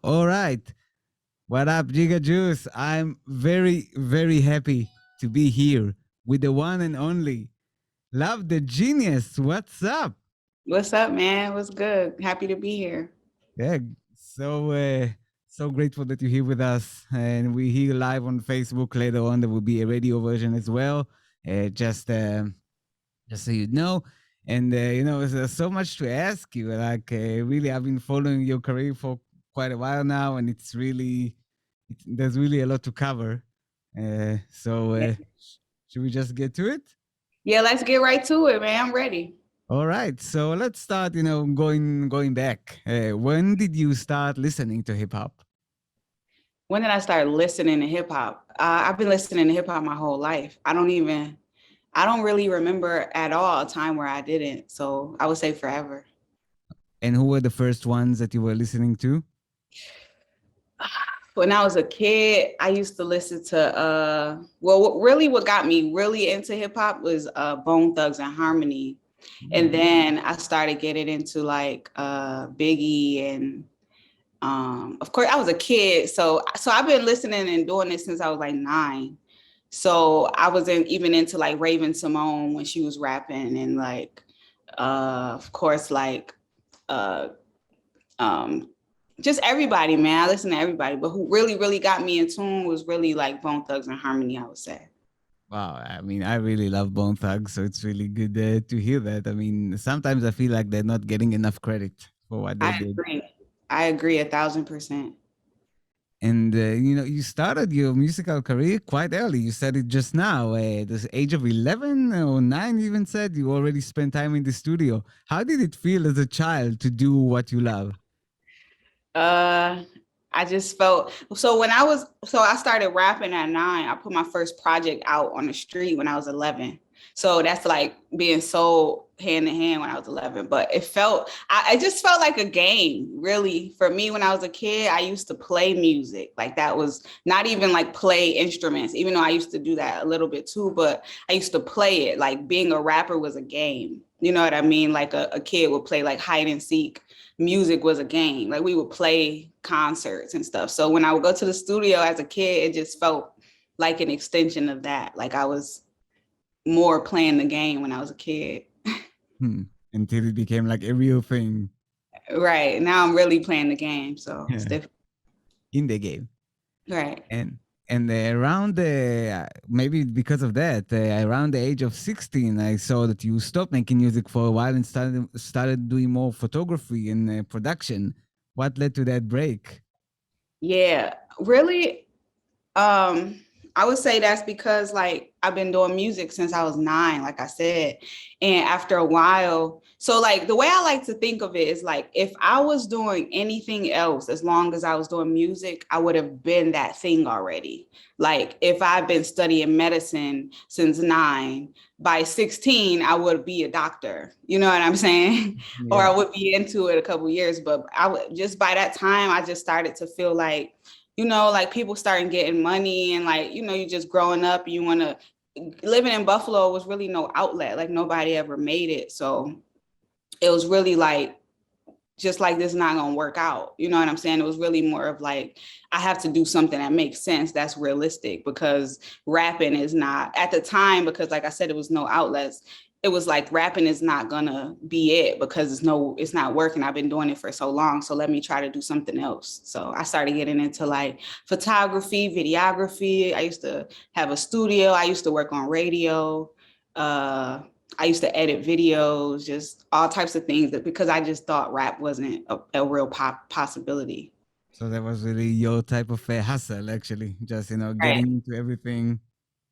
All right. What up, Jigga Juice? I'm very, very happy to be here with the one and only Love the Genius. What's up? What's up, man? What's good? Happy to be here. Yeah, so so grateful that you're here with us, and we're here live on Facebook. Later on, there will be a radio version as well. Uh, just uh, just so you know. And there's so much to ask you. Really, I've been following your career for quite a while now, and there's really a lot to cover. Should we just get to it? Yeah, let's get right to it, man. I'm ready. All right. So let's start. Going back. When did you start listening to hip hop? When did I start listening to hip hop? I've been listening to hip hop my whole life. I don't really remember at all a time where I didn't. So I would say forever. And who were the first ones that you were listening to? When I was a kid, I used to listen to what got me really into hip hop was Bone Thugs and Harmony. And then I started getting into like Biggie and of course I was a kid. So I've been listening and doing this since I was like 9. So I wasn't even into like Raven Simone when she was rapping and like of course like uh um just everybody, man. I listen to everybody, but who really, really got me in tune was really like Bone Thugs and Harmony, I would say. Wow, I mean, I really love Bone Thugs, so it's really good to hear that. I mean, sometimes I feel like they're not getting enough credit for what they I did. agree. I agree 1,000%. And you started your musical career quite early. You said it just now. At the age of 11 or 9, you even said you already spent time in the studio. How did it feel as a child to do what you love? Uh, I just felt so I started rapping at 9. I put my first project out on the street when I was 11. So that's like being so hand in hand when I was 11. But I just felt like a game, really. For me, when I was a kid, I used to play music. Like that was not even like play instruments, even though I used to do that a little bit too. But I used to play it. Like being a rapper was a game. You know what I mean? Like a kid would play like hide and seek. Music was a game. Like we would play concerts and stuff. So when I would go to the studio as a kid, it just felt like an extension of that. Like I was more playing the game when I was a kid. Hmm. Until it became like a real thing. Right. Now I'm really playing the game. So it's different. In the game. Right. And around maybe because of that, around the age of 16, I saw that you stopped making music for a while and started doing more photography and production. What led to that break? Yeah. Really, Um, I would say that's because like I've been doing music since I was 9, like I said. And after a while, so like the way I like to think of it is like if I was doing anything else, as long as I was doing music, I would have been that thing already. Like if I've been studying medicine since 9, by 16, I would be a doctor. You know what I'm saying? Or I Yeah. would be into it a couple years. But I would just by that time, I just started to feel like like people starting getting money and like, you just growing up, you want to living in Buffalo was really no outlet. Like nobody ever made it. So it was really like, just like this is not going to work out. You know what I'm saying? It was really more of like, I have to do something that makes sense. That's realistic because rapping is not at the time, because like I said, it was no outlets. It was like rapping is not gonna be it because it's not working. I've been doing it for so long. So let me try to do something else. So I started getting into like photography, videography. I used to have a studio. I used to work on radio. Uh, I used to edit videos, just all types of things because I just thought rap wasn't a real possibility. So that was really your type of hustle, actually. Just, Right. getting into everything.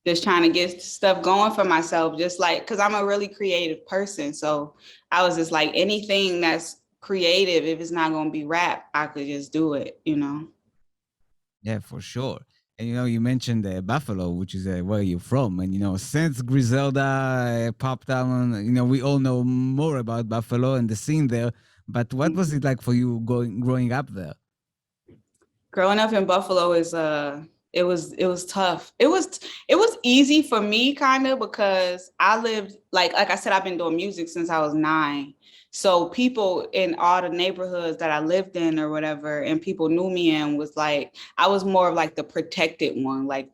Just trying to get stuff going for myself, just like, because I'm a really creative person. So I was just like, anything that's creative, if it's not going to be rap, I could just do it. Yeah, for sure. And you mentioned Buffalo, which is where you're from, and since Griselda popped out, we all know more about Buffalo and the scene there. But what was it like for you growing up there? Growing up in Buffalo it was tough. It was easy for me kind of because I lived like I said, I've been doing music since I was 9. So people in all the neighborhoods that I lived in or whatever, and people knew me in, was like, I was more of like the protected one, like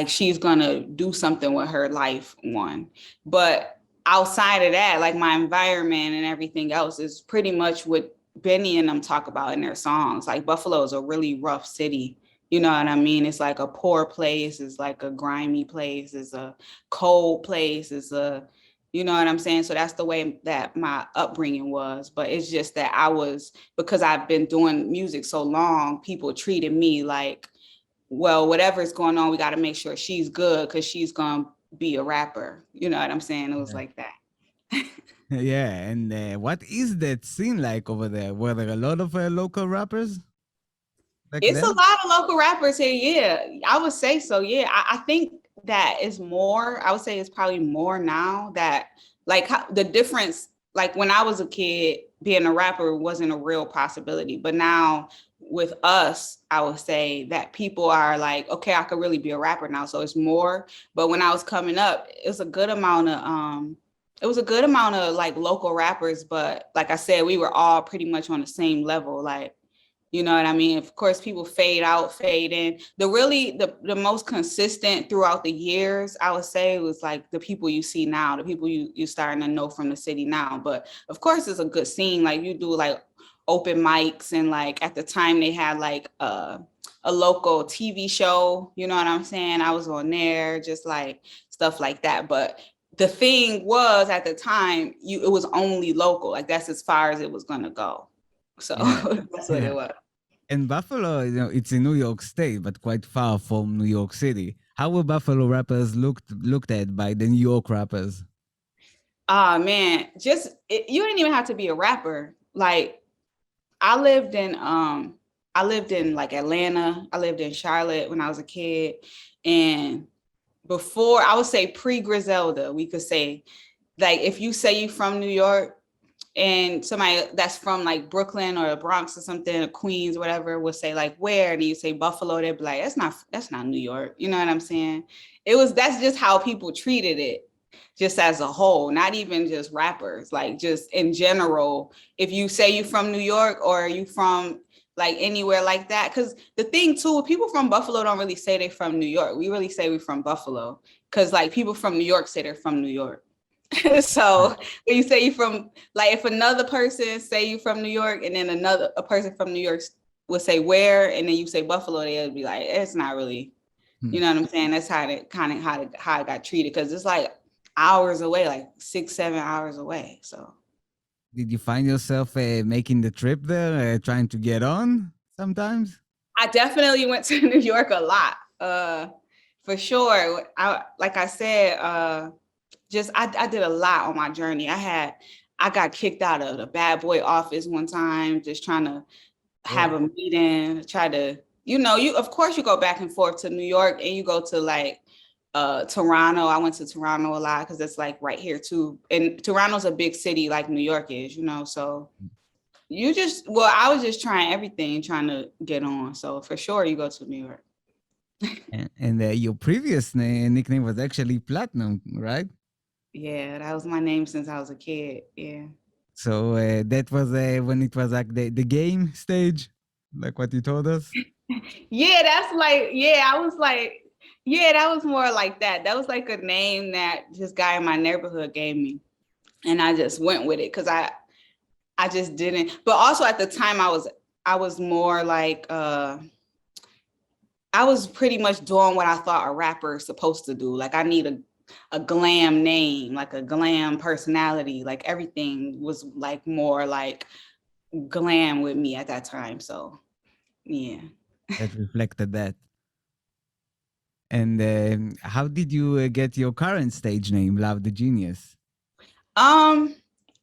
she's gonna do something with her life one. But outside of that, like my environment and everything else is pretty much what Benny and them talk about in their songs. Like Buffalo is a really rough city. You know what I mean? It's like a poor place, it's like a grimy place, it's a cold place, it's a, you know what I'm saying? So that's the way that my upbringing was. But it's just that because I've been doing music so long, people treated me like, well, whatever's going on, we got to make sure she's good because she's going to be a rapper. You know what I'm saying? It was like that. Yeah, and what is that scene like over there? Were there a lot of local rappers back It's a then? lot of local rappers here. Yeah, I would say so. Yeah, I think that is more. I would say it's probably more now that like the difference. Like when I was a kid, being a rapper wasn't a real possibility. But now with us, I would say that people are like, okay, I could really be a rapper now. So it's more. But when I was coming up, it was a good amount of like local rappers. But like I said, we were all pretty much on the same level. Like, you know what I mean? Of course, people fade out, fade in. The most consistent throughout the years, I would say, was like the people you see now, the people you starting to know from the city now. But of course, it's a good scene. Like you do like open mics, and like at the time they had like a local TV show. You know what I'm saying? I was on there, just like stuff like that. But the thing was at the time, it was only local. Like that's as far as it was gonna go. So Yeah, that's what it yeah. was. And Buffalo, it's in New York State, but quite far from New York City. How were Buffalo rappers looked at by the New York rappers? Oh man, you didn't even have to be a rapper. Like I lived in I lived in like Atlanta, I lived in Charlotte when I was a kid. And before, I would say pre-Griselda, we could say, like if you say you from New York and somebody that's from like Brooklyn or the Bronx or something, or Queens, whatever, would say like where, and you say Buffalo, they'd be like, that's not New York. You know what I'm saying? That's just how people treated it, just as a whole, not even just rappers, like just in general. If you say you from New York or you from like anywhere like that, because the thing too, people from Buffalo don't really say they're from New York. We really say we're from Buffalo, because like people from New York say they're from New York. So when you say you from, like if another person say you from New York and then a person from New York will say where, and then you say Buffalo, they'll be like, it's not really, you know what I'm saying? That's how it kind of how it got treated, because it's like hours away, like 6-7 hours away. So Did you find yourself making the trip there, trying to get on sometimes? I definitely went to New York a lot, for sure. Like I said, I did a lot on my journey. I got kicked out of the bad boy office one time, just trying to have a meeting, try to, you of course you go back and forth to New York, and you go to like Toronto. I went to Toronto a lot because it's like right here too. And Toronto's a big city like New York is, so I was just trying everything, trying to get on. So for sure you go to New York. And your previous nickname was actually Platinum, right? Yeah, that was my name since I was a kid. Yeah. So that was when it was like the game stage, like what you told us. Yeah, that's like, yeah, I was like, yeah, that was more like that. That was like a name that this guy in my neighborhood gave me. And I just went with it because I just didn't. But also at the time I was more like I was pretty much doing what I thought a rapper is supposed to do. Like I need a glam name, like a glam personality. Like everything was like more like glam with me at that time. So yeah. That reflected that. And how did you get your current stage name, Love the Genius? Um,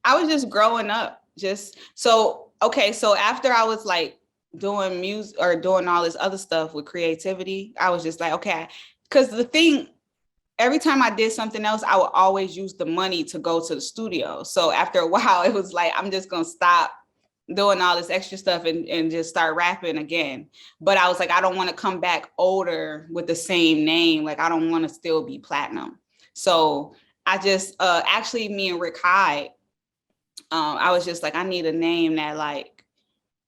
I was just growing up. Just so okay. So after I was like doing music or doing all this other stuff with creativity, I was just like, okay, because the thing, every time I did something else, I would always use the money to go to the studio. So after a while, it was like, I'm just gonna stop doing all this extra stuff and just start rapping again. But I was like, I don't want to come back older with the same name. Like I don't want to still be Platinum. So I just actually me and Rick Hyde, I was just like, I need a name that like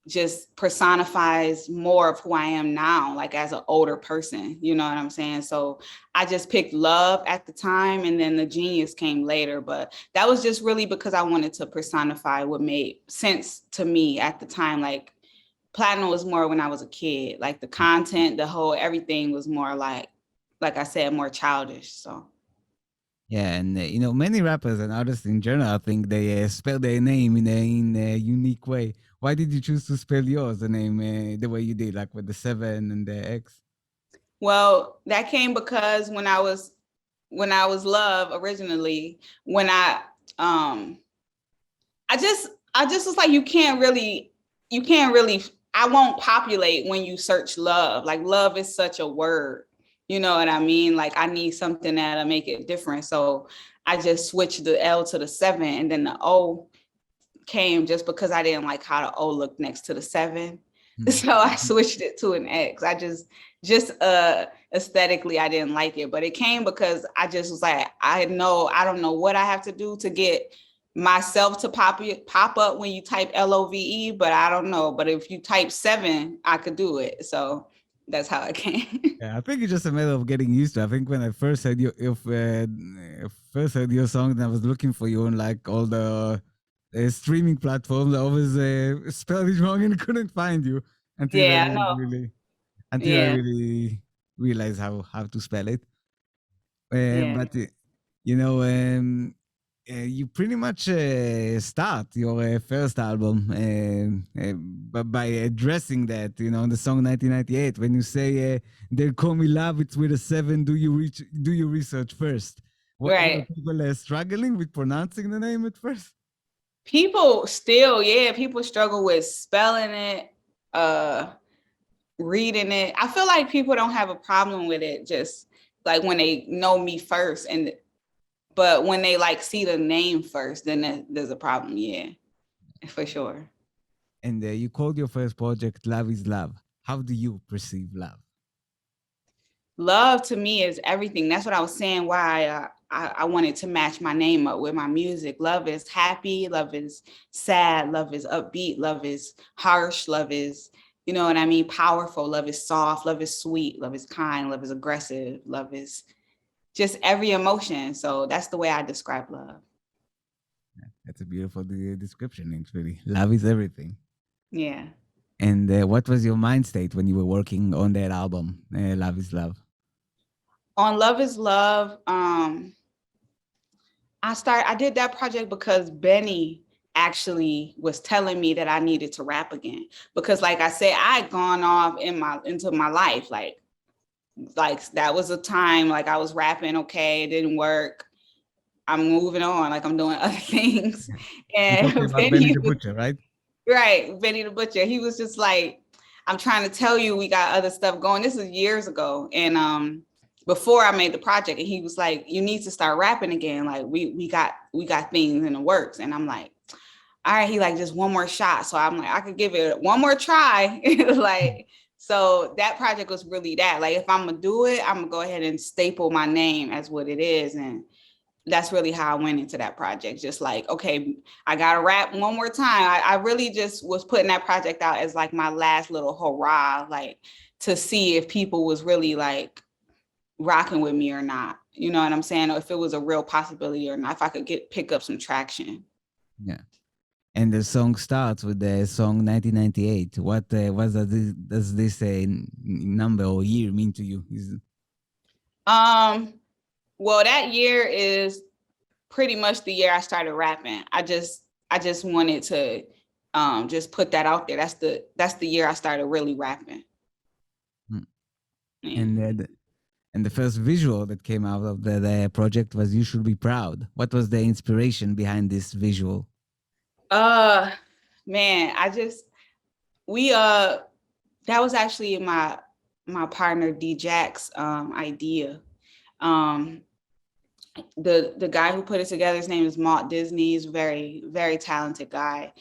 just personifies more of who I am now, like as an older person, you know what I'm saying? So I just picked love at the time, and then the genius came later. But that was just really because I wanted to personify what made sense to me at the time. Like platinum was more when I was a kid, like the content, the whole everything was more like I said, more childish. So Yeah, and many rappers and artists in general, I think they spell their name in a unique way. Why did you choose to spell yours, the name, the way you did, like with the 7 and the X? well, that came because when I was Love originally, when um I just was like, you can't really I won't populate when you search love. Like love is such a word. You know what I mean? Like I need something that'll make it different. So I just switched the L to the 7, and then the O came just because I didn't like how the O looked next to the 7. So I switched it to an X. I just aesthetically I didn't like it, but it came because I just was like, I don't know what I have to do to get myself to pop up when you type LOVE, but I don't know. But if you type 7, I could do it. So that's how it came. Yeah, I think it's just a matter of getting used to. I think when I first heard first heard your song, and I was looking for you on like all the streaming platforms, I always spelled it wrong and couldn't find you until I Yeah, I really, know. really, Yeah, realized how to spell it. yeah. But you pretty much start your first album by addressing that, in the song 1998, when you say, they'll call me love, it's with a 7, do you research first? What were Right. people struggling with pronouncing the name at first? People still, yeah, people struggle with spelling it, uh, reading it. I feel like people don't have a problem with it just like when they know me first, but when they like see the name first, then there's a problem. Yeah, for sure. And you called your first project Love is Love. How do you perceive love? Love to me is everything. That's what I was saying. Why I wanted to match my name up with my music. Love is happy. Love is sad. Love is upbeat. Love is harsh. Love is, you know what I mean, powerful. Love is soft. Love is sweet. Love is kind. Love is aggressive. Love is just every emotion. So that's the way I describe love. That's a beautiful description, actually. Love is everything. Yeah. And what was your mind state when you were working on that album, Love is Love? On Love is Love, I did that project because Benny actually was telling me that I needed to rap again. Because like I said, I had gone off into my life. Like that was a time like I was rapping, okay, it didn't work. I'm moving on, like I'm doing other things. You're talking And about Benny Benny the was Butcher, right? right, Benny the Butcher. He was just like, I'm trying to tell you we got other stuff going. This is years ago. And before I made the project, and he was like, you need to start rapping again. Like we got things in the works. And I'm like, all right, he like just one more shot. So I'm like, I could give it one more try. Like, so that project was really that. Like if I'm gonna do it, I'm gonna go ahead and staple my name as what it is. And that's really how I went into that project. Just like, okay, I gotta rap one more time. I really just was putting that project out as like my last little hurrah, like to see if people was really like rocking with me or not. You know what I'm saying? Or if it was a real possibility or not, if I could pick up some traction. Yeah. And the song starts with the song 1998. What does this number or year mean to you? Um, well, that year is pretty much the year I started rapping. I just wanted to just put that out there. That's the year I started really rapping. Hmm. Yeah. And the first visual that came out of the project was "You Should Be Proud." What was the inspiration behind this visual? Uh man, we that was actually my partner D Jack's idea. Um the guy who put it together, his name is Malt Disney. He's a very, very talented guy.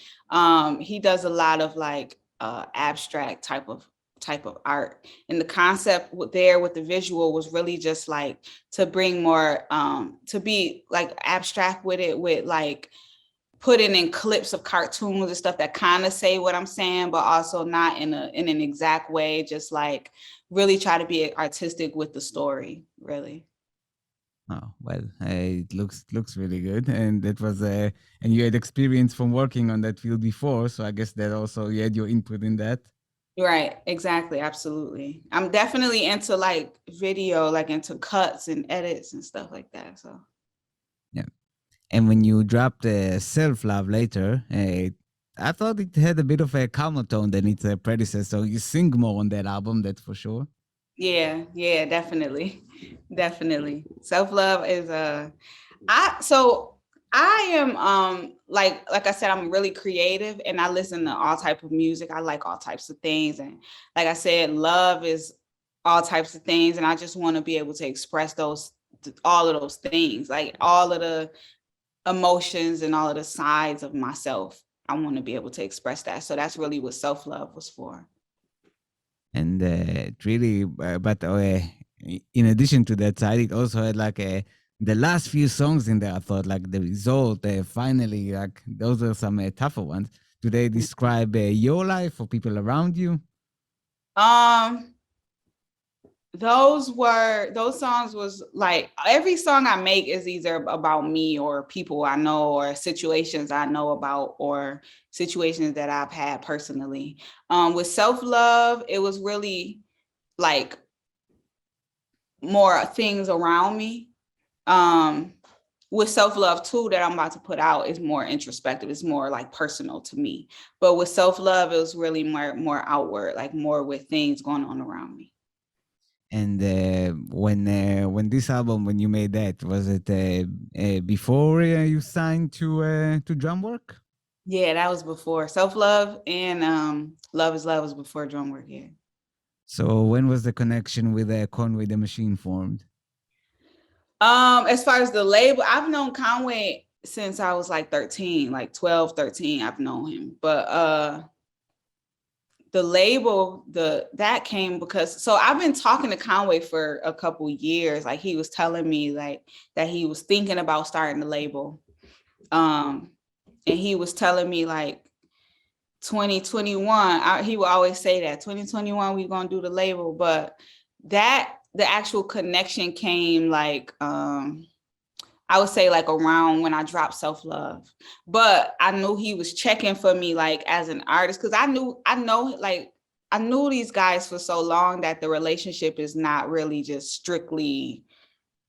He does a lot of like abstract type of art. And the concept there with the visual was really just like to bring more to be like abstract with it, with like putting in clips of cartoons and stuff that kind of say what I'm saying, but also not in an exact way, just like really try to be artistic with the story, really. Oh well, it looks really good, and that was and you had experience from working on that field before, so I guess that also you had your input in that. Right, exactly, absolutely. I'm definitely into like video, like into cuts and edits and stuff like that. So Yeah, and when you dropped Self Love later, I thought it had a bit of a calmer tone than its predecessor. You sing more on that album, that's for sure. yeah, definitely. Definitely. Self-love is I am like I said, I'm really creative and I listen to all type of music. I like all types of things. And like I said, love is all types of things. And I just want to be able to express all of those things, like all of the emotions and all of the sides of myself. I want to be able to express that. So that's really what self-love was for. And it really, but in addition to that side, it also had like the last few songs in there. I thought like the result, finally, like those are some tougher ones. Do they describe your life or people around you? Um, those songs was like every song I make is either about me or people I know or situations I know about or situations that I've had personally. With self-love, it was really like more things around me. Um, with self-love too that I'm about to put out is more introspective. It's more like personal to me. But with self-love, it was really more outward, like more with things going on around me. And when this album, when you made that, was it before you signed to Drumwork? Yeah, that was before self-love and love is love was before Drumwork. Yeah. So when was the connection with Conway the Machine formed? As far as the label, I've known Conway since I was like 13, like 12, 13. I've known him. But the label, that came because so I've been talking to Conway for a couple years. Like he was telling me like that he was thinking about starting the label. And he was telling me like 2021, he would always say that 2021 we're gonna do the label, but that the actual connection came like I would say like around when I dropped self-love. But I knew he was checking for me like as an artist because I knew these guys for so long that the relationship is not really just strictly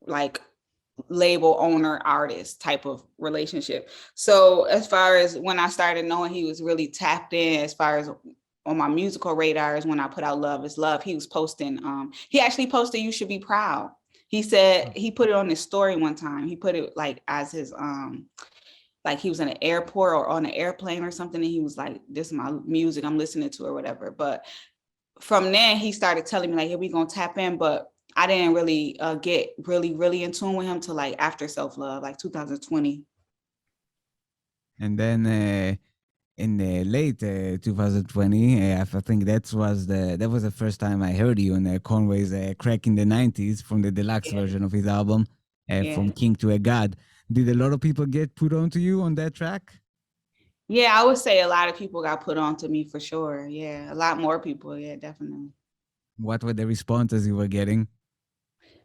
like label owner artist type of relationship. So as far as when I started knowing he was really tapped in as far as on my musical radars when I put out Love is Love, he was posting, he actually posted You Should Be Proud. He said he put it on his story one time. He put it like as his like he was in an airport or on an airplane or something. And he was like, this is my music I'm listening to or whatever. But from then he started telling me like, hey, we gonna tap in. But I didn't really get really in tune with him till like after self-love, like 2020. And then in the late 2020, I think that was the first time I heard you on Conway's "Crack in the '90s" from the deluxe Yeah. version of his album, Yeah. "From King to a God." Did a lot of people get put onto you on that track? Yeah, I would say a lot of people got put on to me for sure. Yeah, a lot more people. Yeah, definitely. What were the responses you were getting?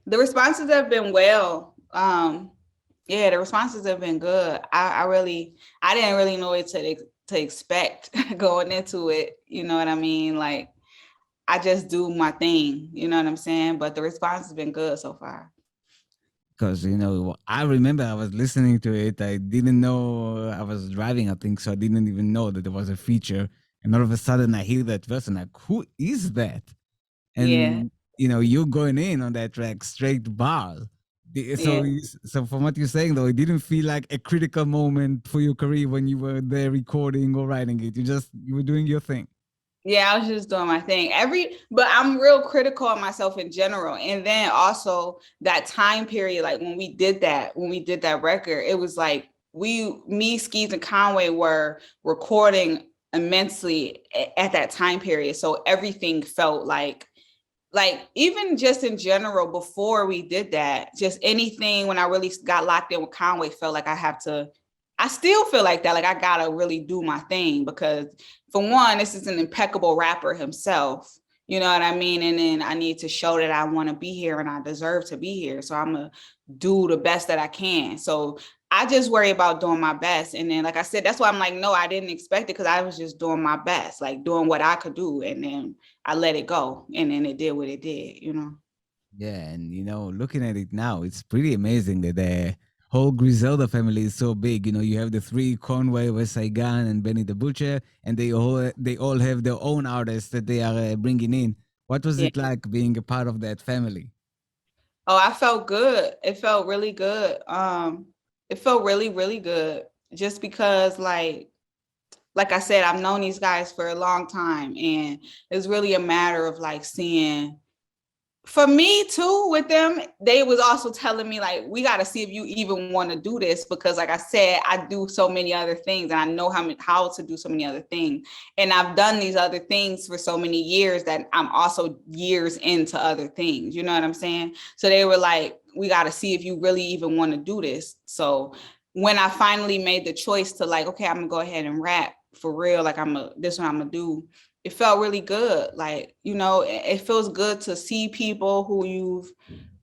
The responses have been well. Yeah, the responses have been good. I didn't really know what to expect going into it. You know what I mean? Like I just do my thing. You know what I'm saying? But the response has been good so far. Because I remember I was listening to it. I didn't know I was driving. I think so. I didn't even know that there was a feature, and all of a sudden I hear that verse and like, who is that? Yeah, And you're going in on that track straight bars. yeah. So from what you're saying though, it didn't feel like a critical moment for your career when you were there recording or writing it. You were doing your thing. Yeah, I was just doing my thing. But I'm real critical of myself in general. And then also that time period, like when we did that record, it was like me, Skeez, and Conway were recording immensely at that time period. So everything felt like even just in general, before we did that, just anything when I really got locked in with Conway felt like I I still feel like that. Like I gotta really do my thing because for one, this is an impeccable rapper himself. You know what I mean? And then I need to show that I want to be here and I deserve to be here. So I'm gonna do the best that I can. So I just worry about doing my best. And then, like I said, that's why I'm like, no, I didn't expect it because I was just doing my best, like doing what I could do. And then I let it go. And then it did what it did, you know? Yeah, and looking at it now, it's pretty amazing that the whole Griselda family is so big. You have the three: Conway, West Side Gun, and Benny the Butcher, and they all have their own artists that they are bringing in. What was Yeah. it like being a part of that family? Oh, I felt good. It felt really good. It felt really, really good. Just because like I said, I've known these guys for a long time, and it's really a matter of like seeing for me too with them. They was also telling me like, we got to see if you even want to do this because like I said, I do so many other things and I know how to do so many other things, and I've done these other things for so many years that I'm also years into other things, you know what I'm saying? So they were like, we got to see if you really even want to do this. So when I finally made the choice to like, okay, I'm gonna go ahead and rap for real, like this is what I'm gonna do, it felt really good. Like, it feels good to see people who you've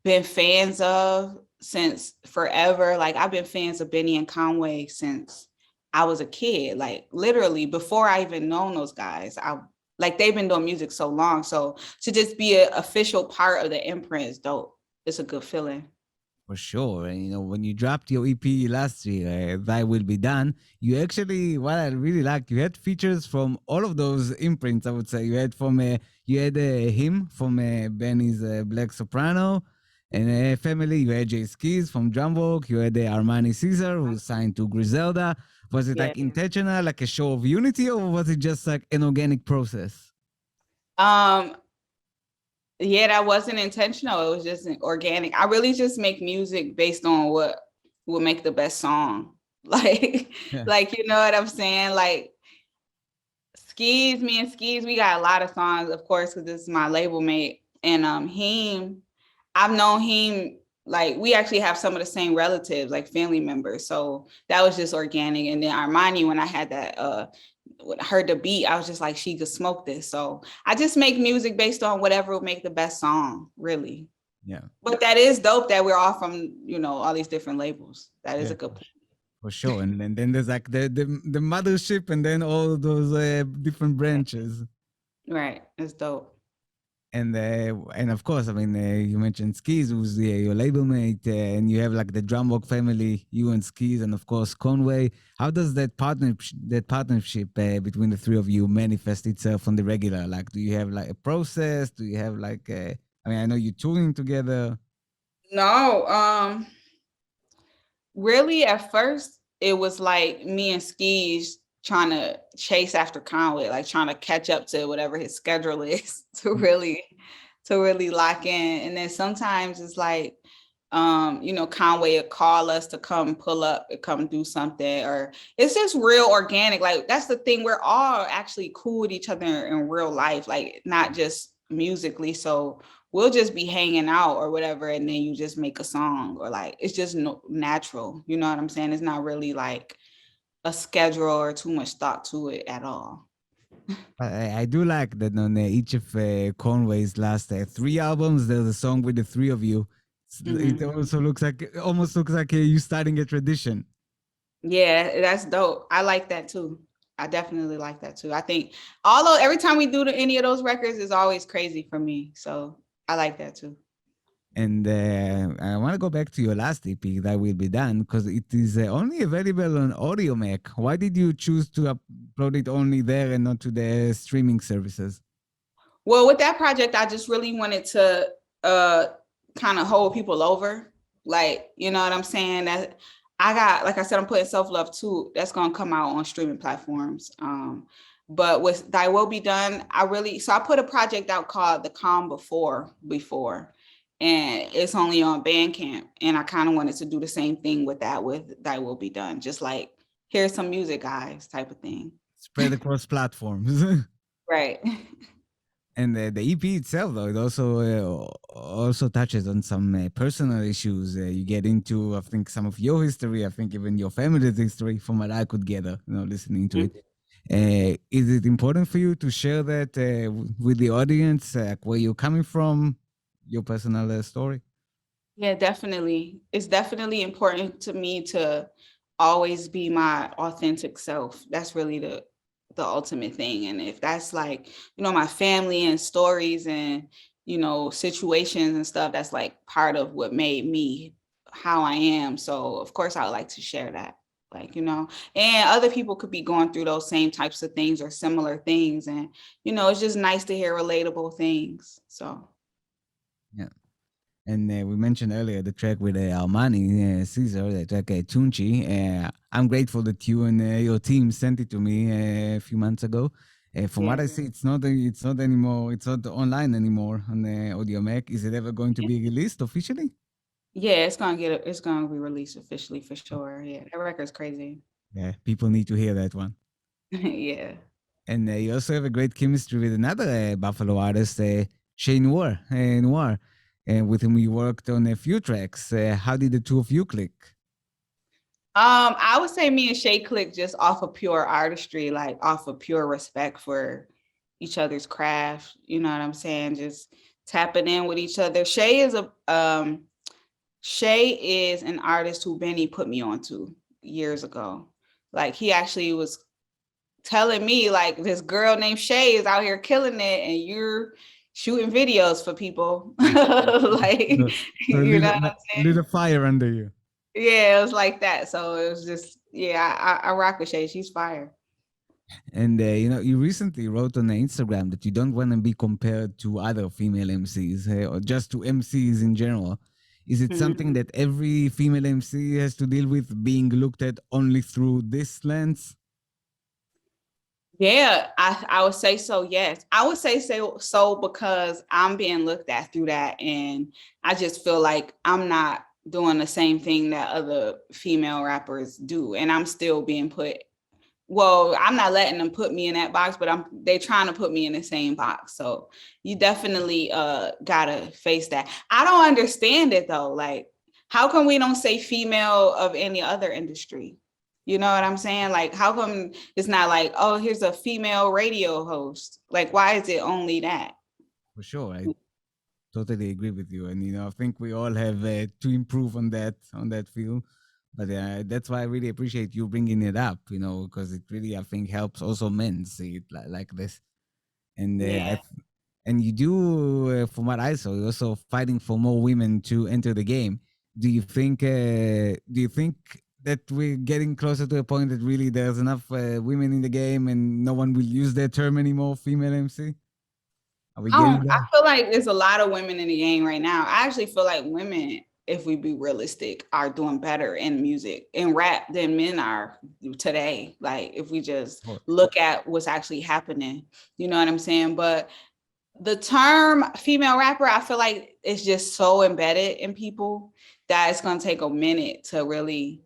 been fans of since forever. Like I've been fans of Benny and Conway since I was a kid, like literally before I even known those guys. Like they've been doing music so long. So to just be an official part of the imprint is dope. It's a good feeling. For sure. And when you dropped your EP last year, Thy Will Be Done, you actually, what I really liked, you had features from all of those imprints, I would say. You had him from Benny's Black Soprano, and family, you had Jay Skis from Drumwork, you had Armani Caesar, who signed to Griselda. Was it Yeah. like intentional, like a show of unity, or was it just like an organic process? Um, yeah, that wasn't intentional. It was just organic. I really just make music based on what will make the best song. Like, Yeah. like you know what I'm saying? Like me and Skis, we got a lot of songs, of course, because this is my label mate. And I've known him, like we actually have some of the same relatives, like family members. So that was just organic. And then Armani, when I had that when I heard the beat, I was just like, she could smoke this. So I just make music based on whatever will make the best song, really. Yeah. But that is dope that we're all from, all these different labels. That is Yeah. a good point. For sure. And then there's like the mothership and then all those different branches. Right. It's dope. And of course, I mean, you mentioned Skis, who's your label mate, and you have like the Drumwork family, you and Skis, and of course Conway. How does that partnership between the three of you manifest itself on the regular? Like, do you have like a process? Do you have like I mean, I know you're touring together. No, really at first it was like me and Skis trying to chase after Conway, like trying to catch up to whatever his schedule is to really lock in. And then sometimes it's like Conway would call us to come pull up and come do something, or it's just real organic. Like that's the thing, we're all actually cool with each other in real life, like not just musically. So we'll just be hanging out or whatever, and then you just make a song, or like it's just natural. You know what I'm saying? It's not really like a schedule or too much thought to it at all. I do like that on each of Conway's last three albums, there's a song with the three of you. It Mhm. also almost looks like you starting a tradition. Yeah, that's dope. I like that too. I definitely like that too. I think every time we do any of those records is always crazy for me. So I like that too. And I want to go back to your last EP, That Will Be Done, because it is only available on Audio Mac. Why did you choose to upload it only there and not to the streaming services? Well, with that project, I just really wanted to uh kind of hold people over. Like, you know what I'm saying? That I got, like I said, I'm putting self-love too. That's gonna come out on streaming platforms. But with Thy Will Be Done, I put a project out called The Calm Before. And it's only on Bandcamp. And I kind of wanted to do the same thing with that with Thy Will Be Done. Just like, here's some music, guys, type of thing. Spread across platforms. Right. And the EP itself, though, it also touches on some personal issues. You get into, I think, some of your history. I think even your family's history, from what I could gather, listening to it. Is it important for you to share that with the audience, where you're coming from, your personal story? Yeah, definitely. It's definitely important to me to always be my authentic self. That's really the ultimate thing. And if that's like, my family and stories and, situations and stuff, that's like part of what made me how I am. So of course I would like to share that. Like, and other people could be going through those same types of things or similar things. And, it's just nice to hear relatable things. So Yeah. And we mentioned earlier the track with Armani, Caesar, the track Tunchi. I'm grateful that you and your team sent it to me a few months ago. From what I see, it's not anymore. It's not online anymore on Audio Mac. Is it ever going to be released officially? Yeah, it's gonna be released officially for sure. Yeah, that record's crazy. Yeah, people need to hear that one. Yeah. And you also have a great chemistry with another Buffalo artist, Shay Noir, with whom you worked on a few tracks. How did the two of you click? I would say me and Shay click just off of pure artistry, like off of pure respect for each other's craft. You know what I'm saying? Just tapping in with each other. Shay is an artist who Benny put me on to years ago. Like he actually was telling me like this girl named Shay is out here killing it and you're shooting videos for people. Like, So you know what I'm saying? little fire under you. Yeah, it was like that. So it was just, yeah, I rock with Shay. She's fire. And you recently wrote on Instagram that you don't want to be compared to other female MCs or just to MCs in general. Is it something that every female MC has to deal with, being looked at only through this lens? Yeah, I would say so. Yes, I would say so because I'm being looked at through that, and I just feel like I'm not doing the same thing that other female rappers do, and I'm still being put. Well, I'm not letting them put me in that box, but they trying to put me in the same box. So you definitely gotta face that. I don't understand it though. Like, how come we don't say female of any other industry? You know what I'm saying? Like, how come it's not like, oh, here's a female radio host? Like, why is it only that? For sure, I totally agree with you, and I think we all have to improve on that field. But that's why I really appreciate you bringing it up, because it really, I think, helps also men see it like this. And Yeah. and you do, from what I saw, you're also fighting for more women to enter the game. Do you think that we're getting closer to a point that really there's enough women in the game and no one will use that term anymore, female MC? Are we getting I there? feel like there's a lot of women in the game right now. I actually feel like women, if we be realistic, are doing better in music and rap than men are today. Like if we just look at what's actually happening, you know what I'm saying? But the term female rapper, I feel like it's just so embedded in people that it's gonna take a minute to really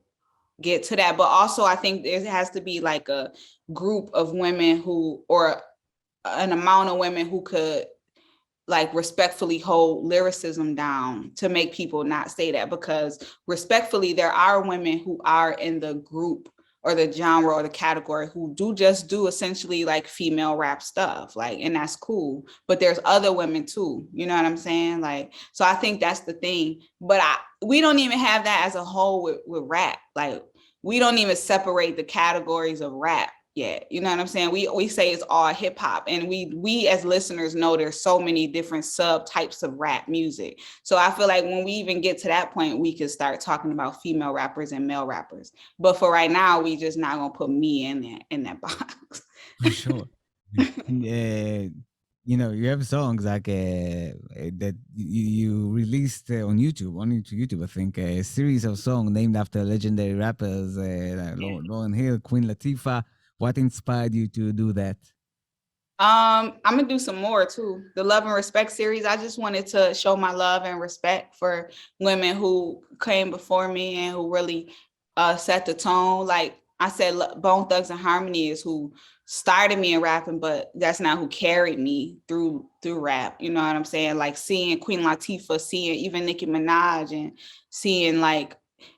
get to that. But also I think there has to be like a group of women or an amount of women who could like respectfully hold lyricism down to make people not say that, because respectfully there are women who are in the group or the genre or the category who do essentially like female rap stuff, like, and that's cool, but there's other women too, you know what I'm saying? Like, so I think that's the thing, but we don't even have that as a whole with rap. Like we don't even separate the categories of rap. Yeah, you know what I'm saying? We say it's all hip hop, and we as listeners know there's so many different subtypes of rap music. So I feel like when we even get to that point, we could start talking about female rappers and male rappers. But for right now, we just not gonna put me in that box. For sure. You have songs like that you released on YouTube, only to YouTube, I think, a series of songs named after legendary rappers, like Lauryn Hill, Queen Latifah. What inspired you to do that? I'm gonna do some more too. The Love and Respect series. I just wanted to show my love and respect for women who came before me and who really set the tone. Like I said Bone Thugs and Harmony is who started me in rapping, but that's not who carried me through rap. You know what I'm saying? Like seeing Queen Latifah, seeing even Nicki Minaj, and seeing like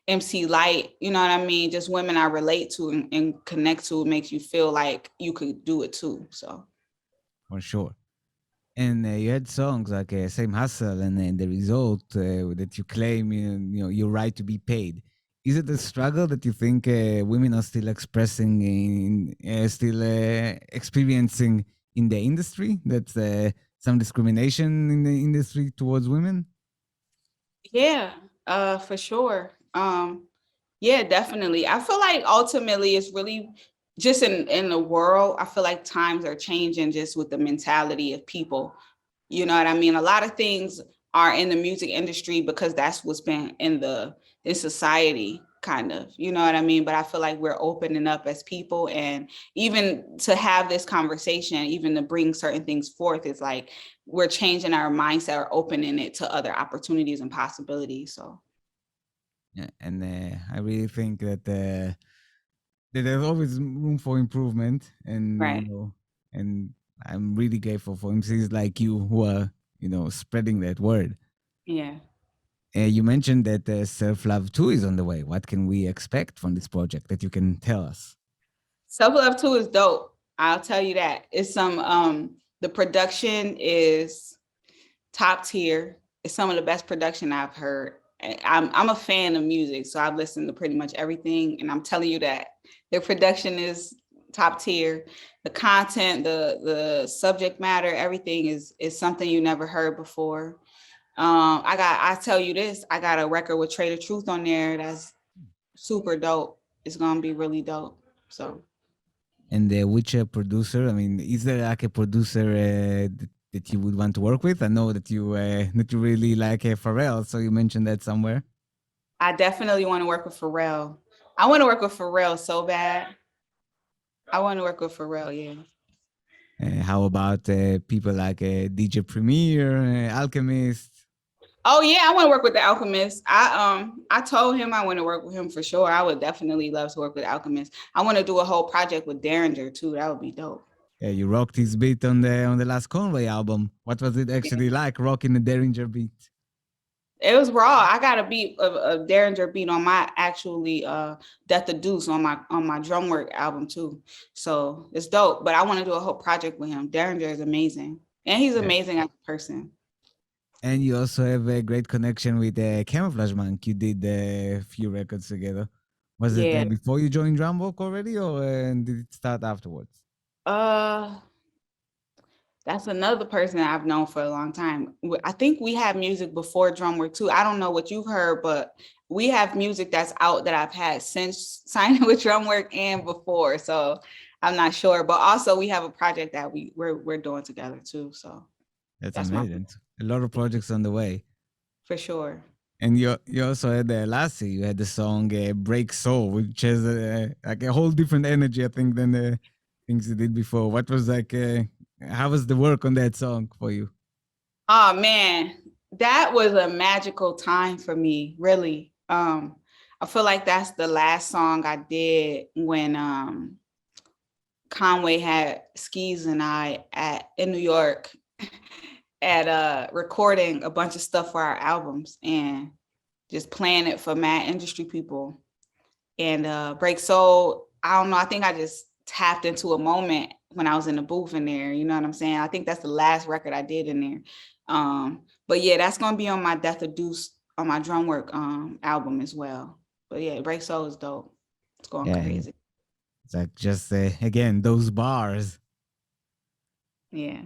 MC Light, you know what I mean? Just women I relate to and connect to makes you feel like you could do it too. So For sure. And you had songs like Same Hustle and The Result that you claim your right to be paid. Is it a struggle that you think women are still expressing, still experiencing in the industry? That's some discrimination in the industry towards women? yeah, for sure. Yeah, definitely. I feel like ultimately it's really just in the world, I feel like times are changing just with the mentality of people. You know what I mean? A lot of things are in the music industry because that's what's been in society, kind of. You know what I mean? But I feel like we're opening up as people, and even to have this conversation, even to bring certain things forth, is like we're changing our mindset or opening it to other opportunities and possibilities. So Yeah, and I really think that there's always room for improvement, and right. and I'm really grateful for MCs like you who are spreading that word. Yeah. You mentioned that Self Love 2 is on the way. What can we expect from this project that you can tell us? Self-love too is dope. I'll tell you that. It's some the production is top tier. It's some of the best production I've heard. I'm a fan of music, so I've listened to pretty much everything, and I'm telling you that their production is top tier. The content, the subject matter, everything is something you never heard before. I tell you this, I got a record with Trader Truth on there that's super dope. It's gonna be really dope. So And which producer? I mean, is there like a producer that you would want to work with? I know that you really like Pharrell, so you mentioned that somewhere. I definitely want to work with Pharrell. I want to work with Pharrell so bad. I want to work with Pharrell, yeah. How about people like DJ Premier, Alchemist? Oh yeah, I want to work with the Alchemist. I told him I want to work with him for sure. I would definitely love to work with Alchemist. I want to do a whole project with Derringer too. That would be dope. Yeah, you rocked his beat on the last Conway album. What was it Yeah. actually like rocking the Derringer beat? It was raw. I got a beat a Derringer beat on my actually Death of Deuce on my Drumwork album too. So it's dope. But I want to do a whole project with him. Derringer is amazing. And he's Yeah. amazing as a person. And you also have a great connection with Camouflage Monk. You did a few records together. Was it Yeah. before you joined Drumwork already, or did it start afterwards? Uh That's another person that I've known for a long time. I think we have music before Drumwork too. I don't know what you've heard, but we have music that's out that I've had since signing with Drumwork and before. So I'm not sure. But also we have a project that we're doing together too. So That's that's my amazing. A lot of projects on the way. for sure. And you also had last year you had the song "Break Soul," which has like a whole different energy, I think, than the things you did before. What was like? How was the work on that song for you? Oh man, that was a magical time for me, really. I feel like that's the last song I did when Conway had Skis and I in New York at recording a bunch of stuff for our albums and just playing it for mad industry people. And Break Soul, I don't know, I think I just tapped into a moment when I was in the booth in there. You know what I'm saying? I think that's the last record I did in there. But yeah, that's gonna be on my Death of Deuce on my Drumwork album as well. But yeah, Break Soul is dope. It's going Yeah, and crazy. it's like just again those bars. Yeah.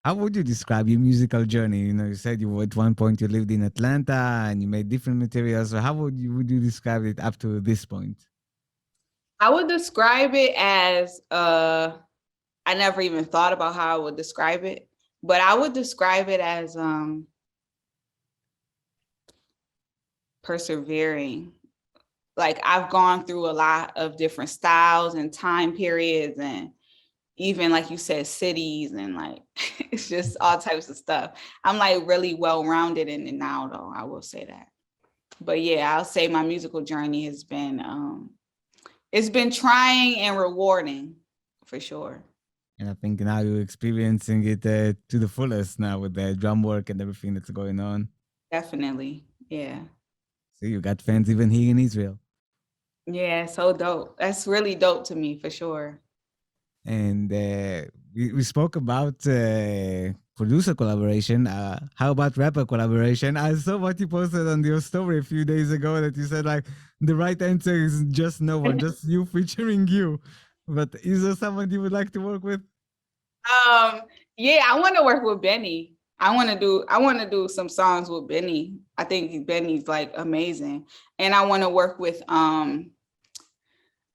How would you describe your musical journey? You said you at one point you lived in Atlanta and you made different materials. So how would you describe it up to this point? I would describe it as I never even thought about how I would describe it, but I would describe it as persevering. Like I've gone through a lot of different styles and time periods and even like you said, cities and like it's just all types of stuff. I'm like really well rounded in it now though, I will say that. But yeah, I'll say my musical journey has been It's been trying and rewarding for sure. And I think now you're experiencing it to the fullest now with the drum work and everything that's going on. Definitely. Yeah. So you got fans even here in Israel. Yeah, so dope. That's really dope to me for sure. And we spoke about producer collaboration. How about rapper collaboration? I saw what you posted on your story a few days ago that you said like the right answer is just no one, just you featuring you. But is there someone you would like to work with? Yeah, I want to work with Benny. I want to do some songs with Benny. I think Benny's like amazing. And I want to work with a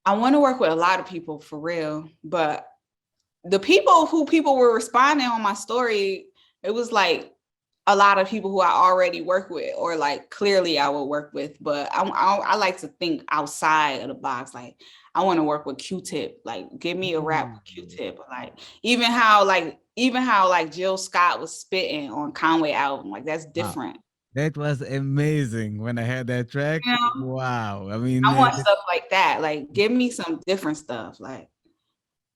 lot of people for real, but the people were responding on my story, it was like a lot of people who I already work with, or like clearly I would work with, but I like to think outside of the box. Like I want to work with Q-Tip, like give me a rap with Q-Tip, like even how Jill Scott was spitting on Conway album, like that's different. Wow. That was amazing when I heard that track. You know? Wow. I mean, I want stuff like that. Like give me some different stuff. Like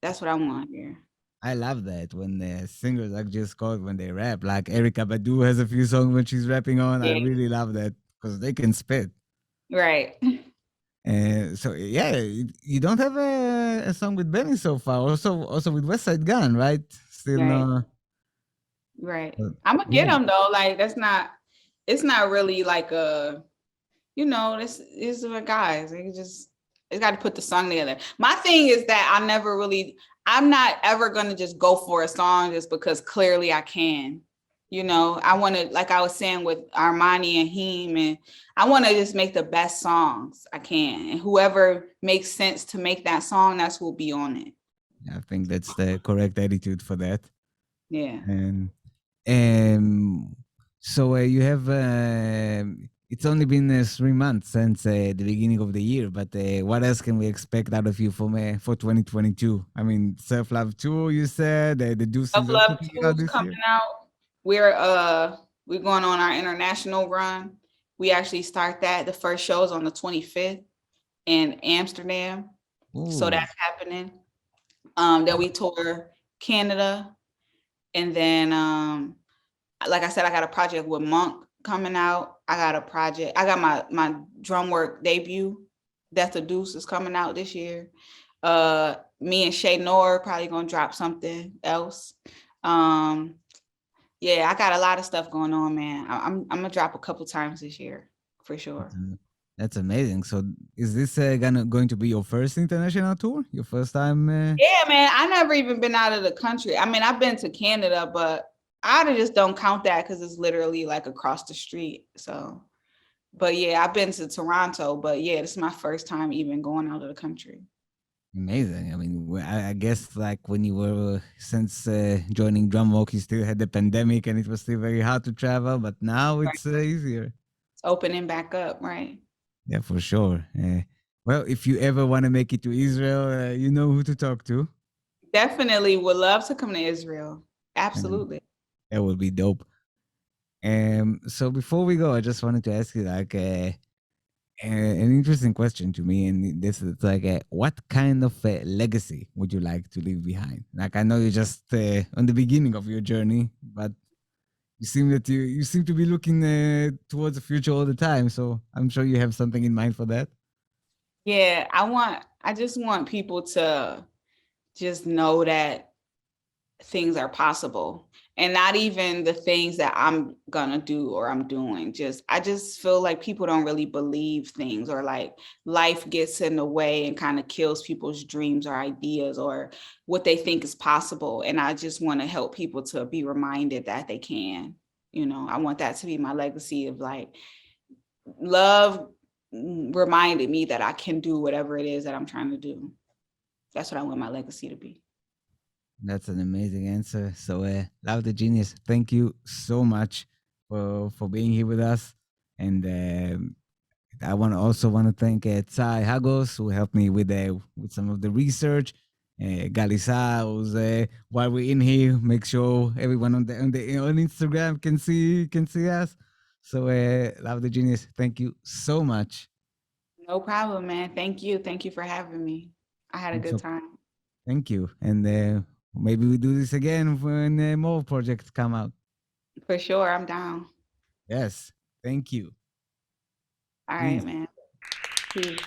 that's what I want here. I love that when singers like just called when they rap. Like Erica Badu has a few songs when she's rapping on. I Yeah. really love that because they can spit. Right. So yeah, you don't have a song with Benny so far. Also with West Side Gun, right? Still Right. no. Right. But, I'm gonna get yeah. them though. Like it's not really like this is for guys. They got to put the song together. My thing is that I'm not ever gonna just go for a song just because clearly I can. I want to, like I was saying with Armani and him, and I want to just make the best songs I can. And whoever makes sense to make that song, that's who'll be on it. I think that's the correct attitude for that. Yeah. And so you have it's only been 3 months since the beginning of the year, but what else can we expect out of you for 2022? I mean, Self Love 2, you said the Deuce Tough is also Love coming 2 out is this coming year. out. We're going on our international run. We actually start that. The first show is on the 25th in Amsterdam. Ooh. So that's happening. Then we tour Canada. And then like I said, I got a project with Monk coming out. I got my Drumwork debut, Death of Deuce, is coming out this year. Me and Shay Noor probably gonna drop something else. Yeah, I got a lot of stuff going on, man. I'm gonna drop a couple times this year for sure. That's amazing. So is this going to be your first international tour? Your first time? Yeah, man. I never even been out of the country. I mean, I've been to Canada, but I just don't count that because it's literally like across the street. So, but yeah, I've been to Toronto, but yeah, this is my first time even going out of the country. Amazing. I mean, I guess like when you were since joining Drumwork, you still had the pandemic and it was still very hard to travel, but now it's easier. It's opening back up, right? Yeah, for sure. Well, if you ever want to make it to Israel, you know who to talk to. Definitely would love to come to Israel. Absolutely. That would be dope. So before we go, I just wanted to ask you like an interesting question to me, and this is like, what kind of legacy would you like to leave behind? Like, I know you're just on the beginning of your journey, but you seem to be looking towards the future all the time. So I'm sure you have something in mind for that. Yeah, I just want people to just know that things are possible, and not even the things that I'm gonna do or I'm doing. I just feel like people don't really believe things, or like life gets in the way and kind of kills people's dreams or ideas or what they think is possible. And I just want to help people to be reminded that they can. I want that to be my legacy of like love reminded me that I can do whatever it is that I'm trying to do. That's what I want my legacy to be. That's an amazing answer. So, Love the Genius, thank you so much for being here with us. And I also want to thank Tsai Hagos, who helped me with some of the research. Galisa, who's while we're in here, make sure everyone on Instagram can see us. So, Love the Genius, thank you so much. No problem, man. Thank you. Thank you for having me. I had a good So time. thank you. And maybe we do this again when more projects come out. For sure. I'm down. Yes. Thank you. All right, Peace. man. Peace.